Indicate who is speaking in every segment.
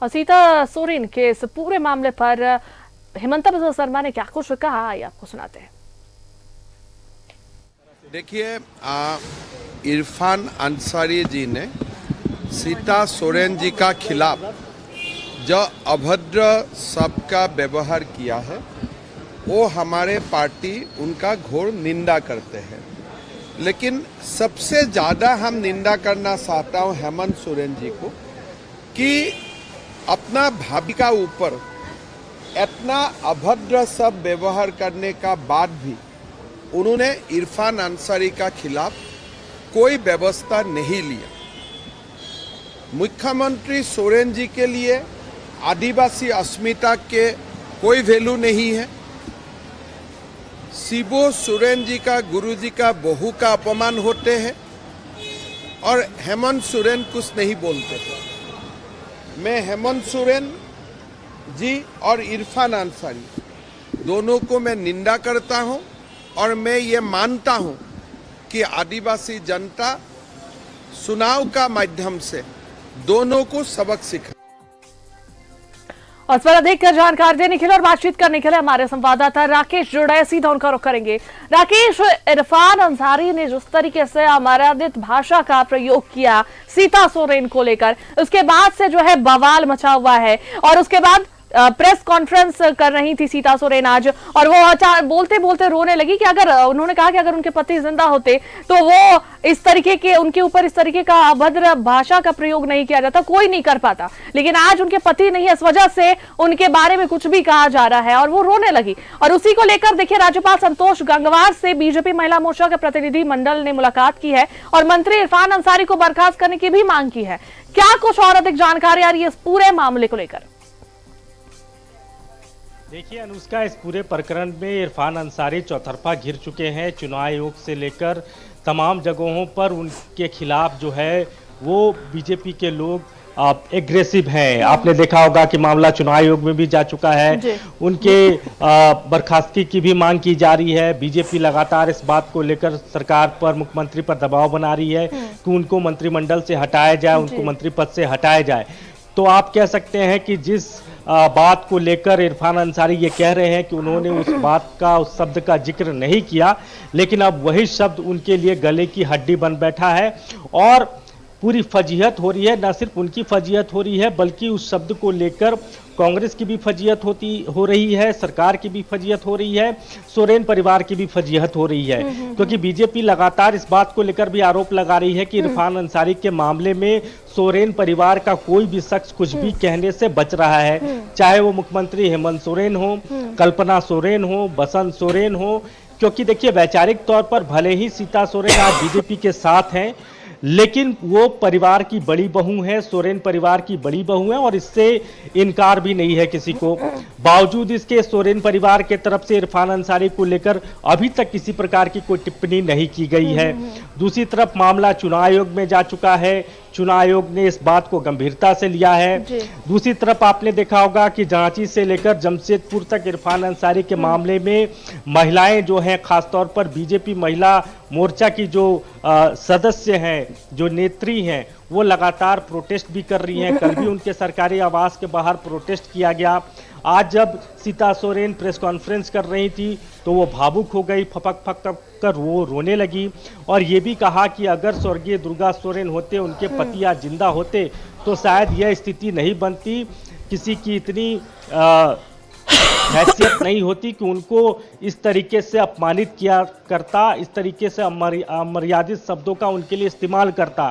Speaker 1: और सीता सोरेन के इस पूरे मामले पर हेमंता बिस्वा शर्मा ने क्या कुछ कहा, आइए आपको सुनाते हैं।
Speaker 2: देखिए, इरफान अंसारी जी ने सीता सोरेन जी का खिलाफ जो अभद्र शब्द का व्यवहार किया है वो हमारे पार्टी उनका घोर निंदा करते हैं। लेकिन सबसे ज़्यादा हम निंदा करना चाहता हूँ हेमंत सोरेन जी को कि अपना भाभी का ऊपर इतना अभद्र शब्द व्यवहार करने का बाद भी उन्होंने इरफान अंसारी का खिलाफ कोई व्यवस्था नहीं लिया। मुख्यमंत्री सोरेन जी के लिए आदिवासी अस्मिता के कोई वैल्यू नहीं है। शिबू सोरेन जी का गुरुजी का बहू का अपमान होते हैं और हेमंत सोरेन कुछ नहीं बोलते। मैं हेमंत सोरेन जी और इरफान अंसारी दोनों को मैं निंदा करता हूं और मैं ये मानता हूं कि आदिवासी जनता चुनाव का माध्यम से दोनों को सबक सिखा।
Speaker 1: और इस पर अधिक जानकारी देने के लिए और बातचीत करने के लिए हमारे संवाददाता राकेश जुड़ा है, सीधा उनका रुख करेंगे। राकेश, इरफान अंसारी ने जिस तरीके से अमर्यादित भाषा का प्रयोग किया सीता सोरेन को लेकर, उसके बाद से जो है बवाल मचा हुआ है और उसके बाद प्रेस कॉन्फ्रेंस कर रही थी सीता सोरेन आज, और वो बोलते बोलते रोने लगी कि अगर उन्होंने कहा कि अगर उनके पति जिंदा होते तो वो इस तरीके के उनके ऊपर इस तरीके का अभद्र भाषा का प्रयोग नहीं किया जाता, कोई नहीं कर पाता। लेकिन आज उनके पति नहीं है, इस वजह से उनके बारे में कुछ भी कहा जा रहा है और वो रोने लगी। और उसी को लेकर देखिए, राज्यपाल संतोष गंगवार से बीजेपी महिला मोर्चा के प्रतिनिधि मंडल ने मुलाकात की है और मंत्री इरफान अंसारी को बर्खास्त करने की भी मांग की है। क्या कुछ और अधिक जानकारी आ रही है इस पूरे मामले को लेकर?
Speaker 3: देखिए अनुष्का, इस पूरे प्रकरण में इरफान अंसारी चौतरफा घिर चुके हैं। चुनाव आयोग से लेकर तमाम जगहों पर उनके खिलाफ जो है वो बीजेपी के लोग एग्रेसिव हैं। आपने देखा होगा कि मामला चुनाव आयोग में भी जा चुका है। उनके बर्खास्तगी की भी मांग की जा रही है। बीजेपी लगातार इस बात को लेकर सरकार पर, मुख्यमंत्री पर दबाव बना रही है कि उनको मंत्रिमंडल से हटाया जाए, उनको मंत्री पद से हटाया जाए। तो आप कह सकते हैं कि जिस बात को लेकर इरफान अंसारी ये कह रहे हैं कि उन्होंने उस बात का, उस शब्द का जिक्र नहीं किया, लेकिन अब वही शब्द उनके लिए गले की हड्डी बन बैठा है और पूरी फजीहत हो रही है। न सिर्फ उनकी फजीहत हो रही है बल्कि उस शब्द को लेकर कांग्रेस की भी फजीहत हो रही है, सरकार की भी फजीहत हो रही है, सोरेन परिवार की भी फजीहत हो रही है। क्योंकि बीजेपी लगातार इस बात को लेकर भी आरोप लगा रही है कि इरफान अंसारी के मामले में सोरेन परिवार का कोई भी शख्स कुछ भी कहने से बच रहा है, चाहे वो मुख्यमंत्री हेमंत सोरेन हो, कल्पना सोरेन हो, बसंत सोरेन हो। क्योंकि देखिए, वैचारिक तौर पर भले ही सीता सोरेन आज बीजेपी के साथ हैं, लेकिन वो परिवार की बड़ी बहू है, सोरेन परिवार की बड़ी बहू है और इससे इनकार भी नहीं है किसी को। बावजूद इसके सोरेन परिवार के तरफ से इरफान अंसारी को लेकर अभी तक किसी प्रकार की कोई टिप्पणी नहीं की गई है। दूसरी तरफ मामला चुनाव आयोग में जा चुका है, चुनाव आयोग ने इस बात को गंभीरता से लिया है। दूसरी तरफ आपने देखा होगा कि झांसी से लेकर जमशेदपुर तक इरफान अंसारी के मामले में महिलाएं जो हैं, खासतौर पर बीजेपी महिला मोर्चा की जो सदस्य हैं, जो नेत्री हैं, वो लगातार प्रोटेस्ट भी कर रही हैं। कल भी उनके सरकारी आवास के बाहर प्रोटेस्ट किया गया। आज जब सीता सोरेन प्रेस कॉन्फ्रेंस कर रही थी तो वो भावुक हो गई, फपक फक कर वो रोने लगी और ये भी कहा कि अगर स्वर्गीय दुर्गा सोरेन होते, उनके पति आज जिंदा होते तो शायद यह स्थिति नहीं बनती, किसी की इतनी हैसियत नहीं होती कि उनको इस तरीके से अपमानित किया करता, इस तरीके से अमर्यादित शब्दों का उनके लिए इस्तेमाल करता।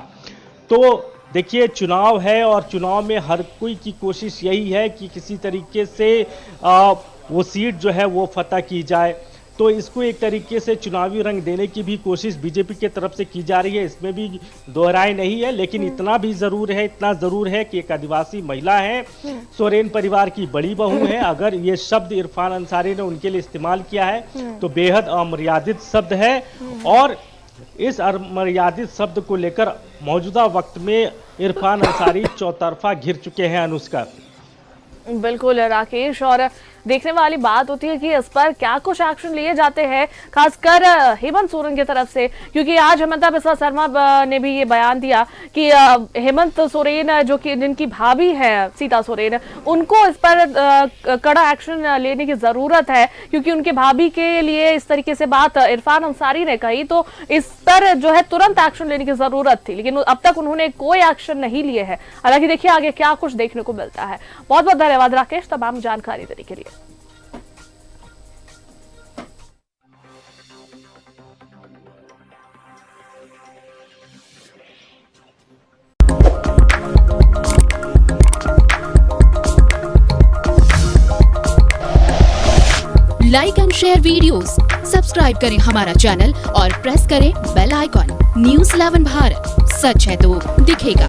Speaker 3: तो देखिए, चुनाव है और चुनाव में हर कोई की कोशिश यही है कि किसी तरीके से वो सीट जो है वो फतह की जाए। तो इसको एक तरीके से चुनावी रंग देने की भी कोशिश बीजेपी की तरफ से की जा रही है, इसमें भी दोहराई नहीं है। लेकिन इतना ज़रूर है कि एक आदिवासी महिला है, सोरेन परिवार की बड़ी बहू है। अगर ये शब्द इरफान अंसारी ने उनके लिए इस्तेमाल किया है तो बेहद अमर्यादित शब्द है और इस अमर्यादित शब्द को लेकर मौजूदा वक्त में इरफान अंसारी चौतरफा घिर चुके हैं। अनुष्का,
Speaker 1: बिल्कुल राकेश, और देखने वाली बात होती है कि इस पर क्या कुछ एक्शन लिए जाते हैं, खासकर हेमंत सोरेन की तरफ से, क्योंकि आज हेमंता बिस्वा शर्मा ने भी ये बयान दिया कि हेमंत सोरेन जो कि जिनकी भाभी है सीता सोरेन, उनको इस पर कड़ा एक्शन लेने की जरूरत है, क्योंकि उनके भाभी के लिए इस तरीके से बात इरफान अंसारी ने कही तो इस पर जो है तुरंत एक्शन लेने की जरूरत थी, लेकिन अब तक उन्होंने कोई एक्शन नहीं लिए है। हालांकि देखिए आगे क्या कुछ देखने को मिलता है। बहुत बहुत धन्यवाद राकेश तमाम जानकारी देने के लिए।
Speaker 4: Like and share videos, subscribe करें हमारा चैनल और प्रेस करें बेल आइकॉन। न्यूज़ 11 भारत, सच है तो दिखेगा।